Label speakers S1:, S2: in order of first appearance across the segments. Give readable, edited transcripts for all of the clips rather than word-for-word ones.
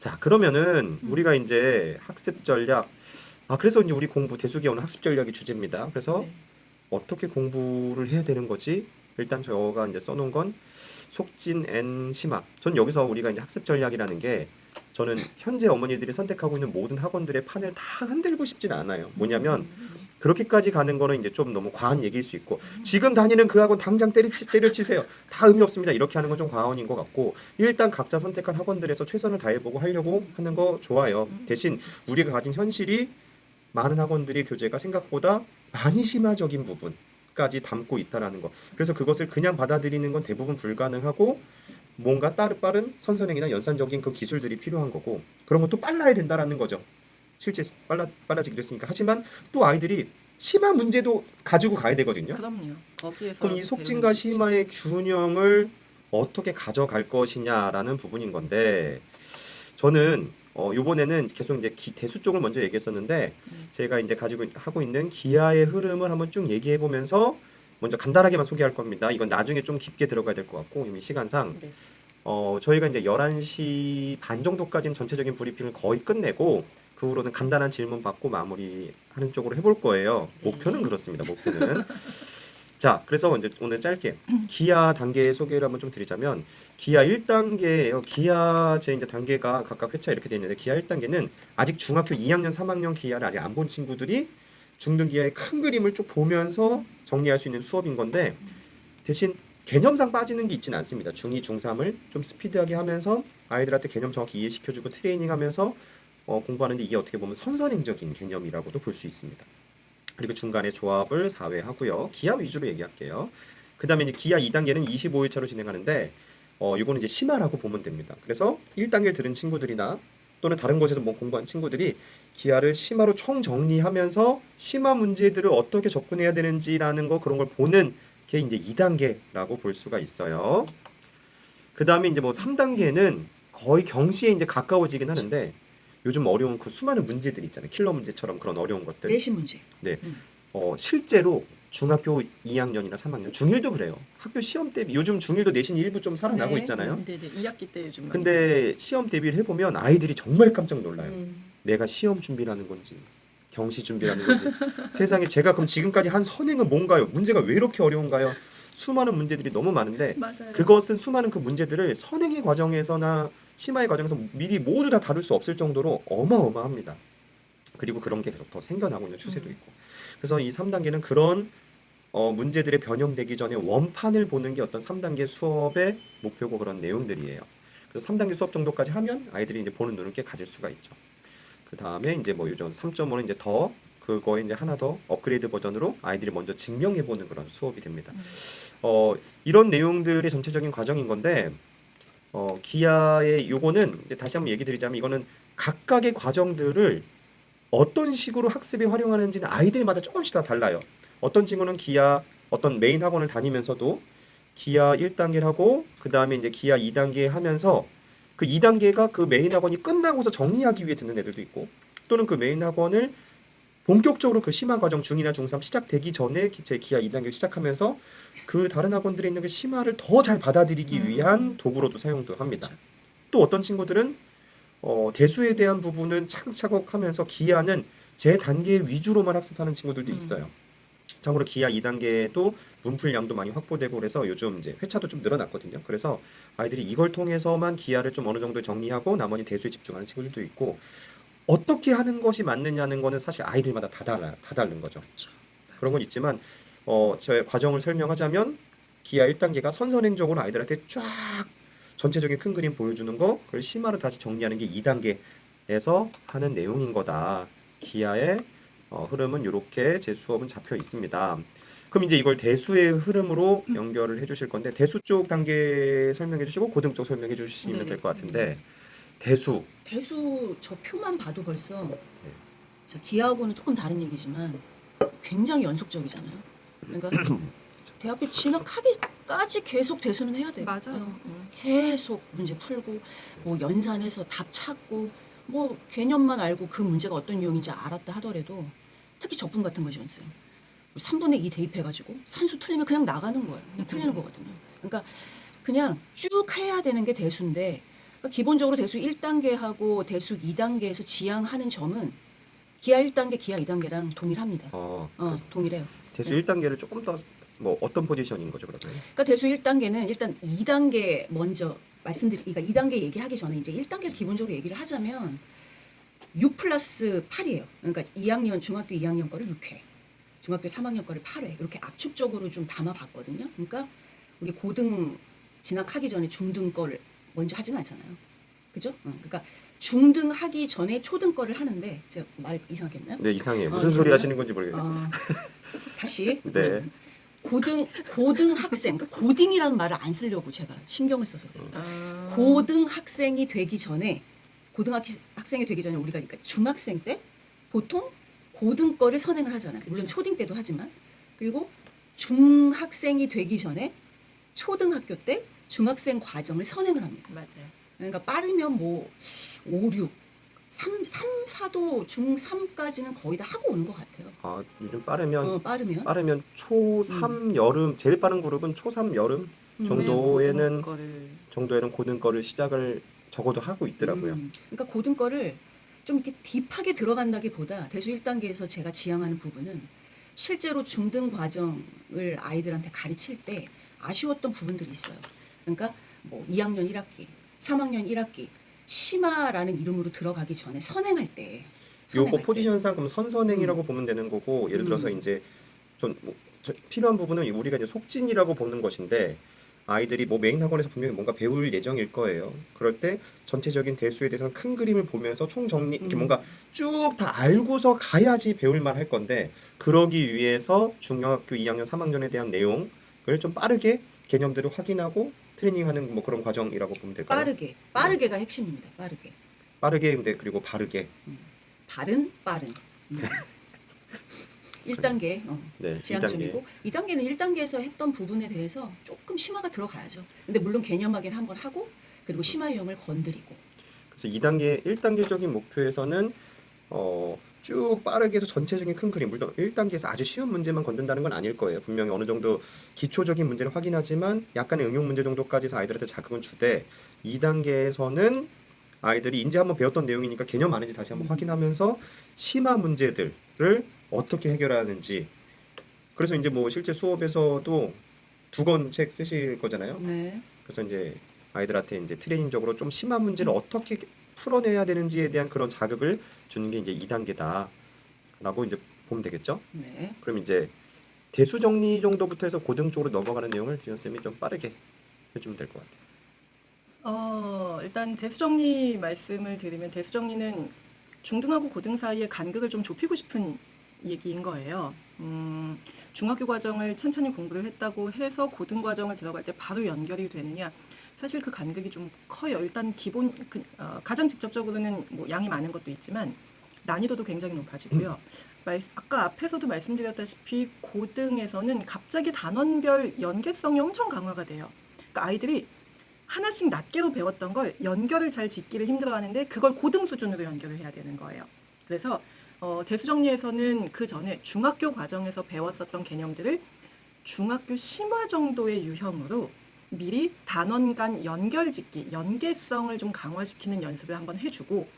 S1: 자, 그러면은 우리가 이제 학습 전략, 그래서 이제 우리 공부 대수기하는 학습 전략이 주제입니다. 그래서
S2: 네.
S1: 어떻게 공부를 해야 되는 거지? 일단 저가 이제 써놓은 건 속진 앤 심화. 전 여기서 우리가 이제 학습 전략이라는 게 저는 현재 어머니들이 선택하고 있는 모든 학원들의 판을 다 흔들고 싶진 않아요. 뭐냐면 그렇게까지 가는 거는 이제 좀 너무 과한 얘기일 수 있고 지금 다니는 그 학원 당장 때려치세요. 다 의미 없습니다. 이렇게 하는 건 좀 과언인 것 같고 일단 각자 선택한 학원들에서 최선을 다해보고 하려고 하는 거 좋아요. 대신 우리가 가진 현실이 많은 학원들의 교재가 생각보다 많이 심화적인 부분까지 담고 있다라는 거. 그래서 그것을 그냥 받아들이는 건 대부분 불가능하고 뭔가 빠른 선선행이나 연산적인 그 기술들이 필요한 거고 그런 것도 빨라야 된다라는 거죠. 실제 빨라지기도 했으니까. 하지만 또 아이들이 심화 문제도 가지고 가야 되거든요.
S2: 그럼요. 거기에서
S1: 그럼 이
S2: 배우는
S1: 속진과
S2: 거죠.
S1: 심화의 균형을 어떻게 가져갈 것이냐라는 부분인 건데 저는 요번에는 계속 이제 대수 쪽을 먼저 얘기했었는데 제가 이제 가지고 하고 있는 기아의 흐름을 한번 쭉 얘기해 보면서 먼저 간단하게만 소개할 겁니다. 이건 나중에 좀 깊게 들어가야 될 것 같고 이미 시간상
S2: 네.
S1: 저희가 이제 11시 반 정도까지는 전체적인 브리핑을 거의 끝내고 그 후로는 간단한 질문 받고 마무리하는 쪽으로 해볼 거예요. 목표는
S2: 네.
S1: 그렇습니다. 목표는. 자, 그래서 이제 오늘 짧게 기아 단계 소개를 한번 좀 드리자면 기아 1단계예요. 기아 제 이제 단계가 각각 회차 이렇게 돼 있는데 기아 1단계는 아직 중학교 2학년, 3학년 기아를 아직 안 본 친구들이 중등 기아의 큰 그림을 쭉 보면서 정리할 수 있는 수업인 건데 대신 개념상 빠지는 게 있지는 않습니다. 중2, 중3을 좀 스피드하게 하면서 아이들한테 개념 정확히 이해시켜주고 트레이닝하면서 공부하는데 이게 어떻게 보면 선선행적인 개념이라고도 볼 수 있습니다. 그리고 중간에 조합을 4회 하고요. 기하 위주로 얘기할게요. 그 다음에 이제 기하 2단계는 25일차로 진행하는데 이거는 이제 심화라고 보면 됩니다. 그래서 1단계를 들은 친구들이나 또는 다른 곳에서 뭐 공부한 친구들이 기하를 심화로 총정리하면서 심화 문제들을 어떻게 접근해야 되는지라는 거 그런 걸 보는 게 이제 2단계라고 볼 수가 있어요. 그 다음에 이제 뭐 3단계는 거의 경시에 이제 가까워지긴 하는데 요즘 어려운 그 수많은 문제들 있잖아요. 킬러 문제처럼 그런 어려운 것들.
S3: 내신 문제.
S1: 네. 실제로 중학교 2학년이나 3학년, 중1도 그래요. 학교 시험 대비 요즘 중1도 내신 일부 좀 살아나고
S3: 네.
S1: 있잖아요.
S2: 네네. 2학기 때 요즘 많이
S1: 근데 시험 대비를 해보면 아이들이 정말 깜짝 놀라요.
S3: 음.
S1: 내가 시험 준비라는 건지 경시 준비라는 건지 세상에 제가 그럼 지금까지 한 선행은 뭔가요? 문제가 왜 이렇게 어려운가요? 수많은 문제들이 너무 많은데
S2: 맞아요.
S1: 그것은 수많은 그 문제들을 선행의 과정에서나 심화의 과정에서 미리 모두 다 다룰 수 없을 정도로 어마어마합니다. 그리고 그런 게 계속 더 생겨나고 있는 추세도 있고. 그래서 이 3단계는 그런 문제들이 변형되기 전에 원판을 보는 게 어떤 3단계 수업의 목표고 그런 내용들이에요. 그래서 3단계 수업 정도까지 하면 아이들이 이제 보는 눈을 꽤 가질 수가 있죠. 그 다음에 이제 뭐 요즘 3.5는 이제 더 그거에 이제 하나 더 업그레이드 버전으로 아이들이 먼저 증명해 보는 그런 수업이 됩니다. 이런 내용들이 전체적인 과정인 건데 기아의 요거는 이제 다시 한번 얘기 드리자면 이거는 각각의 과정들을 어떤 식으로 학습에 활용하는지는 아이들마다 조금씩 다 달라요. 어떤 친구는 기아 어떤 메인 학원을 다니면서도 기아 1단계를 하고 그 다음에 이제 기아 2단계 하면서 그 2단계가 그 메인 학원이 끝나고서 정리하기 위해 듣는 애들도 있고 또는 그 메인 학원을 본격적으로 그 심화 과정 중이나 중3 시작되기 전에 제 기아 2단계를 시작하면서 그 다른 학원들에 있는 그 심화를 더 잘 받아들이기 위한 도구로도 사용도 합니다. 또 어떤 친구들은 대수에 대한 부분은 차곡차곡 하면서 기하는 제 단계 위주로만 학습하는 친구들도 있어요. 참고로 기하 2단계도 문풀량도 많이 확보되고 그래서 요즘 이제 회차도 좀 늘어났거든요. 그래서 아이들이 이걸 통해서만 기하를 좀 어느 정도 정리하고 나머지 대수에 집중하는 친구들도 있고 어떻게 하는 것이 맞느냐는 거는 사실 아이들마다 다 다른 거죠. 그런 건 있지만 저의 과정을 설명하자면 기하 1단계가 선선행적으로 아이들한테 쫙 전체적인 큰 그림 보여주는 거 그걸 심화로 다시 정리하는 게 2단계에서 하는 내용인 거다. 기하의 흐름은 이렇게 제 수업은 잡혀 있습니다. 그럼 이제 이걸 대수의 흐름으로 연결을 해주실 건데 대수 쪽 단계 설명해 주시고 고등 쪽 설명해 주시면
S2: 네.
S1: 될 것 같은데 대수
S3: 대수 저 표만 봐도 벌써 자, 기하하고는 조금 다른 얘기지만 굉장히 연속적이잖아요. 그러니까 대학교 진학하기까지 계속 대수는 해야 돼요.
S2: 맞아요.
S3: 계속 문제 풀고 뭐 연산해서 답 찾고 뭐 개념만 알고 그 문제가 어떤 유형인지 알았다 하더라도 특히 적분 같은 거 연습 3분의 2 대입해가지고 산수 틀리면 그냥 나가는 거예요. 그냥 틀리는 거거든요. 그러니까 그냥 쭉 해야 되는 게 대수인데 그러니까 기본적으로 대수 1단계하고 대수 2단계에서 지향하는 점은 기하 1단계, 기하 2단계랑 동일합니다. 동일해요.
S1: 대수
S3: 네.
S1: 1단계를 조금 더 뭐 어떤 포지션인 거죠, 그러면?
S3: 그러니까 대수 1단계는 일단 2단계 먼저 그러니까 2단계 얘기하기 전에 이제 1단계를 기본적으로 얘기를 하자면 6 플러스 8이에요. 그러니까 2학년, 중학교 2학년 거를 6회, 중학교 3학년 거를 8회 이렇게 압축적으로 좀 담아봤거든요. 그러니까 우리 고등 진학하기 전에 중등 거를 먼저 하진 않잖아요. 그죠? 그러니까 중등 하기 전에 초등 거를 하는데 제가 말 이상하겠나요?
S1: 네, 이상해요. 무슨 소리
S3: 이상해요?
S1: 하시는 건지 모르겠어요.
S3: 다시.
S1: 네.
S3: 고등 학생, 그러니까 고딩이라는 말을 안 쓰려고 제가 신경을 써서 그래요.
S2: 아,
S3: 고등학생이 되기 전에 고등학생이 되기 전에 우리가 그러니까 중학생 때 보통 고등 거를 선행을 하잖아요. 물론
S2: 그쵸.
S3: 초딩 때도 하지만 그리고 중학생이 되기 전에 초등학교 때 중학생 과정을 선행을 합니다.
S2: 맞아요.
S3: 그러니까 빠르면 뭐 5, 6, 3, 4도 중3까지는 거의 다 하고 오는 것 같아요.
S1: 아, 요즘 빠르면
S3: 빠르면.
S1: 초3 여름 제일 빠른 그룹은 초3 여름 정도에는 고등 거를 시작을 적어도 하고 있더라고요.
S3: 그러니까 고등 거를 좀 이렇게 딥하게 들어간다기보다 대수 1단계에서 제가 지향하는 부분은 실제로 중등 과정을 아이들한테 가르칠 때 아쉬웠던 부분들이 있어요. 그러니까 뭐 2학년 1학기, 3학년 1학기 심화라는 이름으로 들어가기 전에 선행할 때
S1: 요거 포지션상 그럼 선선행이라고 보면 되는 거고 예를 들어서 이제 필요한 부분은 우리가 이제 속진이라고 보는 것인데 아이들이 뭐 메인 학원에서 분명히 뭔가 배울 예정일 거예요. 그럴 때 전체적인 대수에 대해서는 큰 그림을 보면서 총정리 이렇게 뭔가 쭉 다 알고서 가야지 배울만 할 건데 그러기 위해서 중학교 2학년, 3학년에 대한 내용을 좀 빠르게 개념들을 확인하고 트레이닝하는 뭐 그런 과정이라고 보면 될까요?
S3: 빠르게가 핵심입니다.
S1: 빠르게 근데 그리고 바르게.
S3: 빠른. 1단계
S1: 네,
S3: 지향점이고 2단계는 1단계에서 했던 부분에 대해서 조금 심화가 들어가야죠. 근데 물론 개념 확인 한번 하고 그리고 심화 유형을 건드리고.
S1: 그래서 2단계 1단계적인 목표에서는 쭉 빠르게 해서 전체적인 큰 그림 물론 1단계에서 아주 쉬운 문제만 건든다는 건 아닐 거예요. 분명히 어느 정도 기초적인 문제를 확인하지만 약간의 응용 문제 정도까지 해서 아이들한테 자극은 주되 2단계에서는 아이들이 이제 한번 배웠던 내용이니까 개념 아는지 다시 한번 확인하면서 심화 문제들을 어떻게 해결하는지. 그래서 이제 뭐 실제 수업에서도 2권 책 쓰실 거잖아요.
S3: 네.
S1: 그래서 이제 아이들한테 이제 트레이닝적으로 좀 심한 문제를 어떻게 풀어내야 되는지에 대한 그런 자극을 주는 게 이제 2단계다라고 이제 보면 되겠죠.
S3: 네.
S1: 그럼 이제 대수 정리 정도부터 해서 고등 쪽으로 넘어가는 내용을 지현 쌤이 좀 빠르게 해주면 될 것 같아요.
S2: 일단 대수정리 말씀을 드리면 대수정리는 중등하고 고등 사이의 간극을 좀 좁히고 싶은 얘기인 거예요. 중학교 과정을 천천히 공부를 했다고 해서 고등 과정을 들어갈 때 바로 연결이 되느냐? 사실 그 간극이 좀 커요. 일단 가장 직접적으로는 뭐 양이 많은 것도 있지만 난이도도 굉장히 높아지고요. 아까 앞에서도 말씀드렸다시피 고등에서는 갑자기 단원별 연계성이 엄청 강화가 돼요. 그러니까 아이들이 하나씩 낱개로 배웠던 걸 연결을 잘 짓기를 힘들어하는데 그걸 고등 수준으로 연결을 해야 되는 거예요. 그래서 대수정리에서는 그 전에 중학교 과정에서 배웠었던 개념들을 중학교 심화 정도의 유형으로 미리 단원 간 연결짓기, 연계성을 좀 강화시키는 연습을 한번 해주고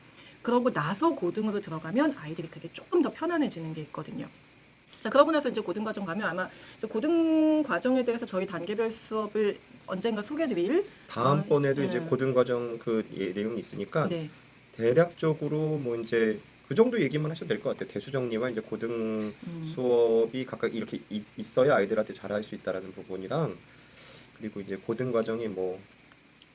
S2: 그러고 나서 고등으로 들어가면 아이들이 그게 조금 더 편안해지는 게 있거든요. 자, 그러고 나서 이제 고등 과정 가면 아마 고등 과정에 대해서 저희 단계별 수업을 언젠가 소개드릴
S1: 다음번에도 이제 고등 과정 그 내용이 있으니까
S2: 네.
S1: 대략적으로 뭐 이제 그 정도 얘기만 하셔도 될 것 같아요. 대수 정리와 이제 고등 수업이 각각 이렇게 있어야 아이들한테 잘할 수 있다라는 부분이랑 그리고 이제 고등 과정이 뭐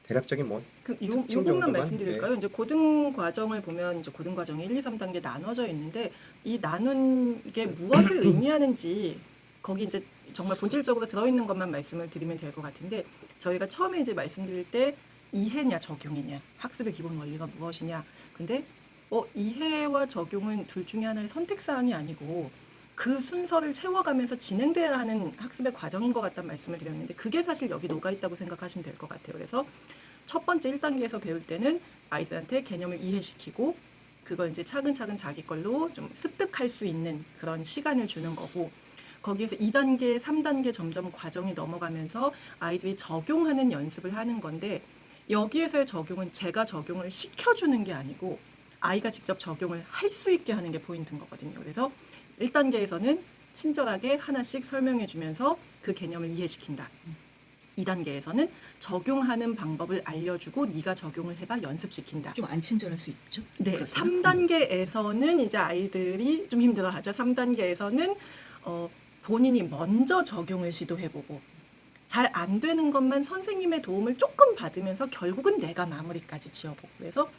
S1: 대략적인 뭐 특징
S2: 요것만
S1: 정도만,
S2: 말씀드릴까요? 이제 고등 과정을 보면 이제 고등 과정이 1, 2, 3단계 나눠져 있는데 이 나눈 게 무엇을 의미하는지 거기 이제 정말 본질적으로 들어있는 것만 말씀을 드리면 될 것 같은데 저희가 처음에 이제 말씀드릴 때 이해냐 적용이냐 학습의 기본 원리가 무엇이냐 근데 이해와 적용은 둘 중에 하나의 선택사항이 아니고 그 순서를 채워가면서 진행돼야 하는 학습의 과정인 것 같다는 말씀을 드렸는데 그게 사실 여기 녹아있다고 생각하시면 될 것 같아요. 그래서 첫 번째 1단계에서 배울 때는 아이들한테 개념을 이해시키고 그걸 이제 차근차근 자기 걸로 좀 습득할 수 있는 그런 시간을 주는 거고 거기에서 2단계, 3단계 점점 과정이 넘어가면서 아이들이 적용하는 연습을 하는 건데 여기에서의 적용은 제가 적용을 시켜주는 게 아니고 아이가 직접 적용을 할 수 있게 하는 게 포인트인 거거든요. 그래서 1단계에서는 친절하게 하나씩 설명해 주면서 그 개념을 이해시킨다. 2단계에서는 적용하는 방법을 알려주고 네가 적용을 해봐 연습시킨다.
S3: 좀 안 친절할 수 있죠.
S2: 네,
S3: 그렇구나.
S2: 3단계에서는 이제 아이들이 좀 힘들어하죠. 3단계에서는 본인이 먼저 적용을 시도해보고 잘 안 되는 것만 선생님의 도움을 조금 받으면서 결국은 내가 마무리까지 지어보고 그래서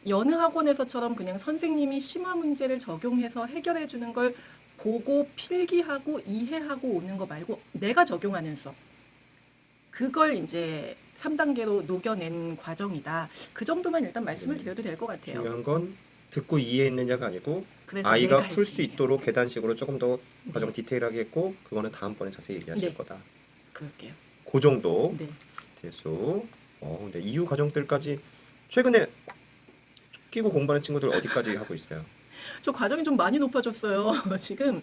S2: 여느 학원에서처럼 그냥 선생님이 심화 문제를 적용해서 해결해 주는 걸 보고 필기하고 이해하고 오는 거 말고 내가 적용하는 수업. 그걸 이제 3단계로 녹여낸 과정이다. 그 정도만 일단 말씀을 드려도 될 것 같아요.
S1: 중요한 건 듣고 이해했느냐가 아니고
S2: 그래서
S1: 아이가
S2: 내가
S1: 풀 수
S2: 했으니.
S1: 있도록 계단식으로 조금 더 과정
S2: 네.
S1: 디테일하게 했고 그거는 다음번에 자세히 얘기하실
S2: 네.
S1: 거다.
S2: 그럴게요.
S1: 그 정도
S2: 네.
S1: 대수. 근데 이후 과정들까지 최근에 끼고 공부하는 친구들 어디까지 하고 있어요?
S2: 저 과정이 좀 많이 높아졌어요. 지금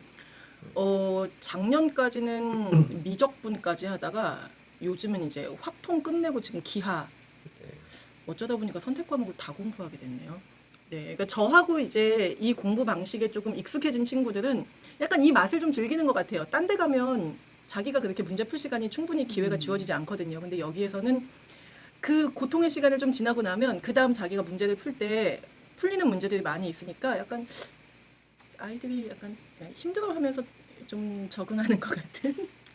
S2: 작년까지는 미적분까지 하다가 요즘은 이제 확통 끝내고 지금 기하
S1: 네.
S2: 어쩌다 보니까 선택 과목을 다 공부하게 됐네요. 네, 그러니까 저하고 이제 이 공부 방식에 조금 익숙해진 친구들은 약간 이 맛을 좀 즐기는 것 같아요. 딴 데 가면 자기가 그렇게 문제 풀 시간이 충분히 기회가 주어지지 않거든요. 근데 여기에서는 그 고통의 시간을 좀 지나고 나면 그 다음 자기가 문제를 풀 때 풀리는 문제들이 많이 있으니까 약간 아이들이 약간 힘들어하면서 좀 적응하는 것 같은.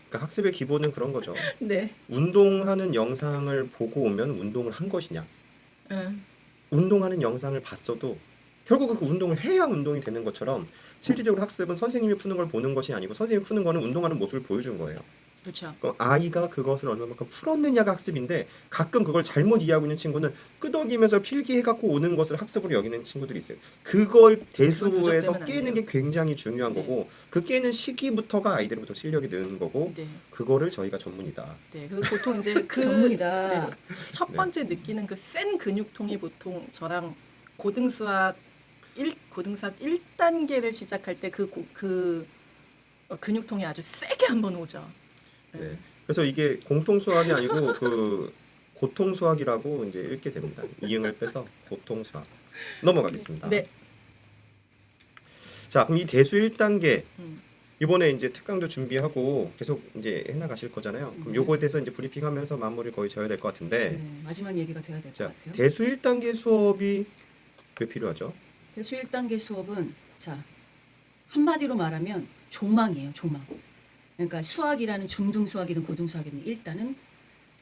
S1: 그러니까 학습의 기본은 그런 거죠.
S2: 네.
S1: 운동하는 영상을 보고 오면 운동을 한 것이냐.
S2: 음,
S1: 운동하는 영상을 봤어도 결국은 그 운동을 해야 운동이 되는 것처럼 실질적으로 학습은 선생님이 푸는 걸 보는 것이 아니고 선생님이 푸는 거는 운동하는 모습을 보여준 거예요.
S2: 그렇죠.
S1: 아이가 그것을 얼마만큼 풀었느냐가 학습인데 가끔 그걸 잘못 이해하고 있는 친구는 끄덕이면서 필기해갖고 오는 것을 학습으로 여기는 친구들이 있어요. 그걸
S2: 그건
S1: 대수에서
S2: 누적되면 안
S1: 깨는
S2: 돼요.
S1: 게 굉장히 중요한
S2: 네.
S1: 거고 그 깨는 시기부터가 아이들부터 실력이 느는 거고
S2: 네.
S1: 그거를 저희가 전문이다.
S2: 네. 그 보통 이제 그
S3: 전문이다.
S2: 이제 첫 번째 느끼는 그 센 근육통이 보통 저랑 고등수학 1단계를 시작할 때 그 근육통이 아주 세게 한번 오죠.
S1: 네. 그래서 이게 공통 수학이 아니고 그 고통 수학이라고 이제 읽게 됩니다. 이응을 빼서 고통 수학. 넘어가겠습니다.
S2: 네.
S1: 자, 그럼 이 대수 1단계
S2: 음.
S1: 이번에 이제 특강도 준비하고 계속 이제 해나가실 거잖아요. 그럼 요거에 대해서 이제 브리핑하면서 마무리 거의 져야 될 것 같은데,
S3: 네, 마지막 얘기가 돼야 될 것
S1: 자,
S3: 같아요.
S1: 대수 1단계 수업이 왜 필요하죠?
S3: 대수 1단계 수업은 자 한마디로 말하면 조망이에요. 조망. 그러니까 수학이라는 중등 수학이든 고등 수학이든 일단은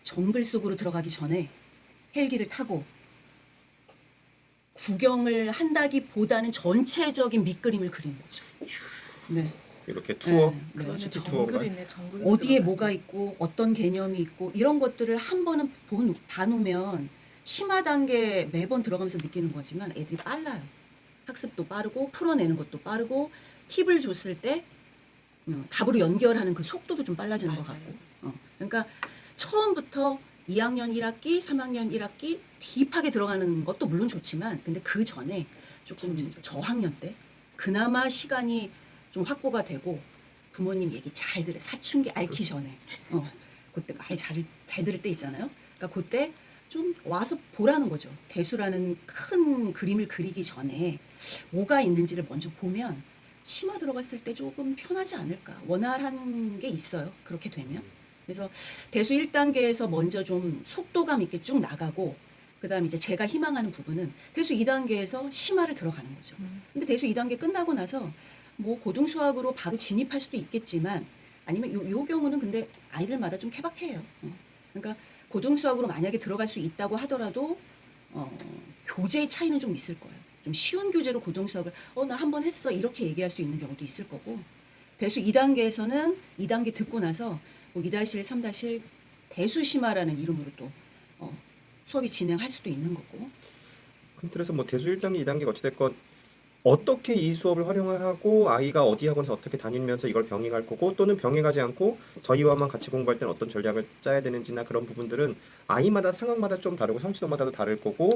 S3: 정글 속으로 들어가기 전에 헬기를 타고 구경을 한다기보다는 전체적인 밑그림을 그리는 거죠. 네.
S1: 이렇게 투어,
S3: 네, 네.
S2: 그거는
S1: 시티 투어가
S2: 정글이네. 정글
S3: 어디에 뭐가 있고 어떤 개념이 있고 이런 것들을 한 번은 봐놓으면 심화 단계 매번 들어가면서 느끼는 거지만 애들이 빨라요. 학습도 빠르고 풀어내는 것도 빠르고 팁을 줬을 때 답으로 연결하는 그 속도도 좀 빨라지는 것
S2: 맞아요.
S3: 같고. 그러니까 처음부터 2학년 1학기, 3학년 1학기 딥하게 들어가는 것도 물론 좋지만 근데 그 전에 조금
S2: 전체적으로.
S3: 저학년 때 그나마 시간이 좀 확보가 되고 부모님 얘기 잘 들을 사춘기 앓기 전에 그때 말 잘 들을 때 있잖아요. 그러니까 그때 좀 와서 보라는 거죠. 대수라는 큰 그림을 그리기 전에 뭐가 있는지를 먼저 보면 심화 들어갔을 때 조금 편하지 않을까. 원활한 게 있어요. 그렇게 되면. 그래서 대수 1단계에서 먼저 좀 속도감 있게 쭉 나가고 그다음 이제 제가 희망하는 부분은 대수 2단계에서 심화를 들어가는 거죠. 근데 대수 2단계 끝나고 나서 뭐 고등수학으로 바로 진입할 수도 있겠지만 아니면 요 경우는 근데 아이들마다 좀 케바케예요. 그러니까 고등수학으로 만약에 들어갈 수 있다고 하더라도 교재의 차이는 좀 있을 거예요. 좀 쉬운 교재로 고등수학을 나 한 번 했어 이렇게 얘기할 수 있는 경우도 있을 거고 대수 2단계에서는 2단계 듣고 나서 뭐 2-1, 3-1 대수심화라는 이름으로 또 수업이 진행할 수도 있는 거고.
S1: 큰 틀에서 뭐 대수 1단계, 2단계가 어찌됐건 어떻게 이 수업을 활용하고 아이가 어디 학원에서 어떻게 다니면서 이걸 병행할 거고 또는 병행하지 않고 저희와만 같이 공부할 때는 어떤 전략을 짜야 되는지나 그런 부분들은 아이마다 상황마다 좀 다르고 성취도마다도 다를 거고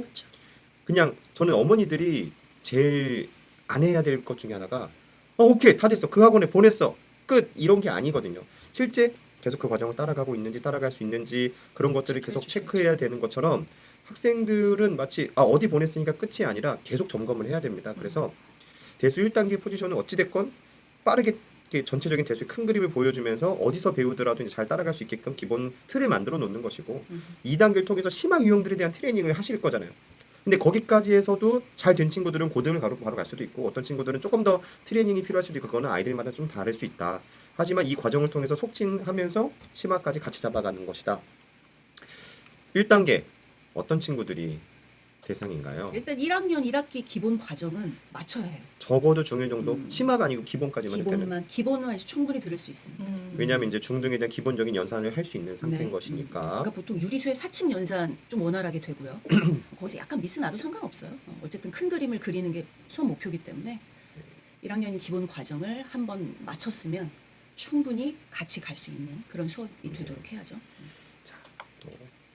S1: 그냥 저는 어머니들이 제일 안 해야 될 것 중에 하나가 오케이 다 됐어 그 학원에 보냈어 끝 이런 게 아니거든요. 실제 계속 그 과정을 따라가고 있는지 따라갈 수 있는지 그런 것들을 계속
S3: 체크해
S1: 체크해야 되는 것처럼 학생들은 마치 어디 보냈으니까 끝이 아니라 계속 점검을 해야 됩니다. 그래서 대수 1단계 포지션은 어찌됐건 빠르게 이렇게 전체적인 대수의 큰 그림을 보여주면서 어디서 배우더라도 이제 잘 따라갈 수 있게끔 기본 틀을 만들어 놓는 것이고 2단계를 통해서 심화 유형들에 대한 트레이닝을 하실 거잖아요. 근데 거기까지 해서도 잘 된 친구들은 고등을 바로 갈 수도 있고 어떤 친구들은 조금 더 트레이닝이 필요할 수도 있고 그거는 아이들마다 좀 다를 수 있다. 하지만 이 과정을 통해서 속진하면서 심화까지 같이 잡아가는 것이다. 1단계 어떤 친구들이 대상인가요?
S3: 일단 1학년 1학기 기본 과정은 맞춰야 해요.
S1: 적어도 중1 정도? 심화가 아니고 기본까지만 했다면
S3: 기본만 해서 충분히 들을 수 있습니다.
S1: 왜냐하면 이제 중등에 대한 기본적인 연산을 할 수 있는 상태인
S3: 네.
S1: 것이니까
S3: 그러니까 보통 유리수의 사칙 연산 좀 원활하게 되고요. 거기서 약간 미스 나도 상관없어요. 어쨌든 큰 그림을 그리는 게 수업 목표이기 때문에 1학년 기본 과정을 한번 마쳤으면 충분히 같이 갈 수 있는 그런 수업이 되도록 해야죠.
S1: 자, 또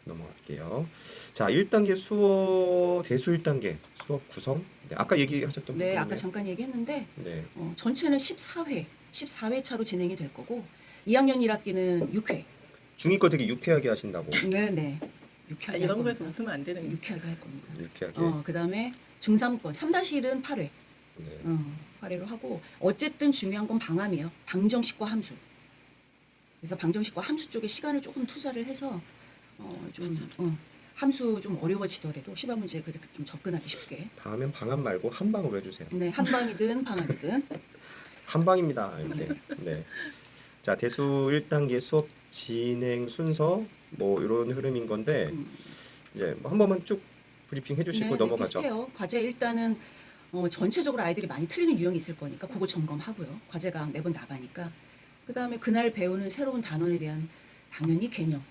S1: 넘어갈게요. 자, 1단계 수업 대수 1단계 수업 구성. 네, 아까 얘기하셨던
S3: 네, 아까
S1: 부분이네요.
S3: 잠깐 얘기했는데
S1: 네.
S3: 전체는 14회 차로 진행이 될 거고 2학년 1학기는 6회.
S1: 중2 거 되게 유쾌하게 하신다고.
S3: 네, 네. 유쾌하게 할
S2: 이런 거에서
S3: 겁니다.
S2: 웃으면 안 되는 거.
S3: 유쾌하게 할 겁니다.
S1: 유쾌하게.
S3: 그다음에 중3권 3-1은 8회.
S1: 네.
S3: 8회로 하고 어쨌든 중요한 건 방함이에요. 방정식과 함수. 그래서 방정식과 함수 쪽에 시간을 조금 투자를 해서 함수 좀 어려워지더라도 시바 문제에 좀 접근하기 쉽게.
S1: 다음엔 방학 말고 한방으로 해주세요.
S3: 네, 한방이든 방학이든.
S1: 한방입니다. 이렇게. 네. 자, 대수 1단계 수업 진행 순서 뭐 이런 흐름인 건데 이제 한 번만 쭉 브리핑 해주시고
S3: 네,
S1: 넘어가죠.
S3: 비슷해요. 과제 일단은 전체적으로 아이들이 많이 틀리는 유형이 있을 거니까 그거 점검하고요. 과제가 매번 나가니까. 그다음에 그날 배우는 새로운 단원에 대한 당연히 개념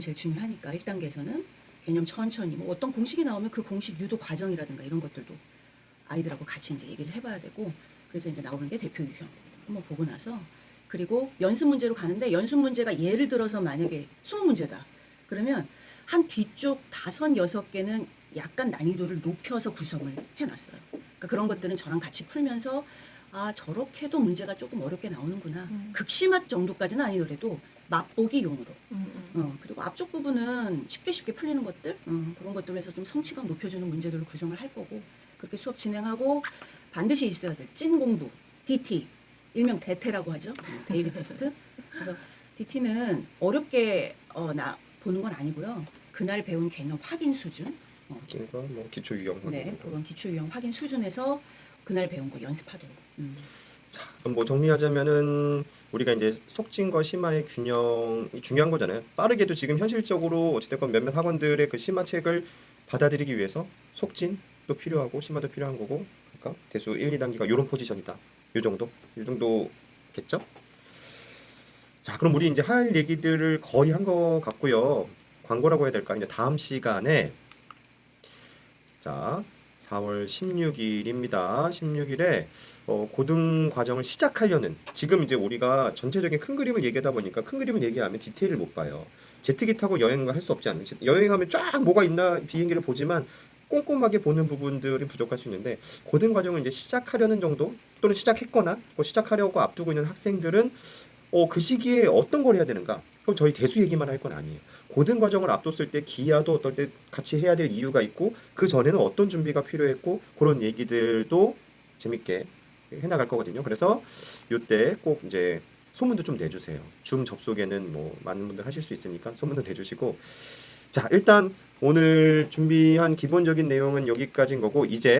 S3: 제일 중요하니까 1단계에서는 개념 천천히 뭐 어떤 공식이 나오면 그 공식 유도 과정이라든가 이런 것들도 아이들하고 같이 이제 얘기를 해봐야 되고 그래서 이제 나오는 게 대표 유형 한번 보고 나서 그리고 연습 문제로 가는데 연습 문제가 예를 들어서 만약에 20문제다 그러면 한 뒤쪽 5, 6개는 약간 난이도를 높여서 구성을 해놨어요. 그러니까 그런 것들은 저랑 같이 풀면서 저렇게도 문제가 조금 어렵게 나오는구나. 극심한 정도까지는 아니더라도 맛보기용으로. 그리고 앞쪽 부분은 쉽게 풀리는 것들 그런 것들로 해서 좀 성취감 높여주는 문제들을 구성을 할 거고 그렇게 수업 진행하고 반드시 있어야 될 찐 공부 DT 일명 대테라고 하죠. 데일리 테스트. 그래서 DT는 어렵게 보는 건 아니고요. 그날 배운 개념 확인 수준.
S1: 찐거 뭐 기초 유형
S3: 네, 그런 기초 유형 확인 수준에서 그날 배운 거 연습하도록.
S1: 자, 그럼 뭐 정리하자면은 우리가 이제 속진과 심화의 균형이 중요한 거잖아요. 빠르게도 지금 현실적으로 어찌됐건 몇몇 학원들의 그 심화책을 받아들이기 위해서 속진도 필요하고 심화도 필요한 거고, 그러니까 대수 1, 2단계가 이런 포지션이다. 이 정도겠죠? 자, 그럼 우리 이제 할 얘기들을 거의 한 것 같고요. 광고라고 해야 될까? 이제 다음 시간에 자, 4월 16일입니다. 16일에 고등 과정을 시작하려는 지금 이제 우리가 전체적인 큰 그림을 얘기하다 보니까 큰 그림을 얘기하면 디테일을 못 봐요. 제트기 타고 여행을 할 수 없지 않나요? 여행하면 쫙 뭐가 있나 비행기를 보지만 꼼꼼하게 보는 부분들이 부족할 수 있는데 고등 과정을 이제 시작하려는 정도 또는 시작했거나 시작하려고 앞두고 있는 학생들은 그 시기에 어떤 걸 해야 되는가? 그럼 저희 대수 얘기만 할 건 아니에요. 고등 과정을 앞뒀을 때 기아도 어떨 때 같이 해야 될 이유가 있고 그 전에는 어떤 준비가 필요했고 그런 얘기들도 재밌게 해나갈 거거든요. 그래서 이때 꼭 이제 소문도 좀 내주세요. 줌 접속에는 뭐 많은 분들 하실 수 있으니까 소문도 내주시고 자 일단 오늘 준비한 기본적인 내용은 여기까지인 거고 이제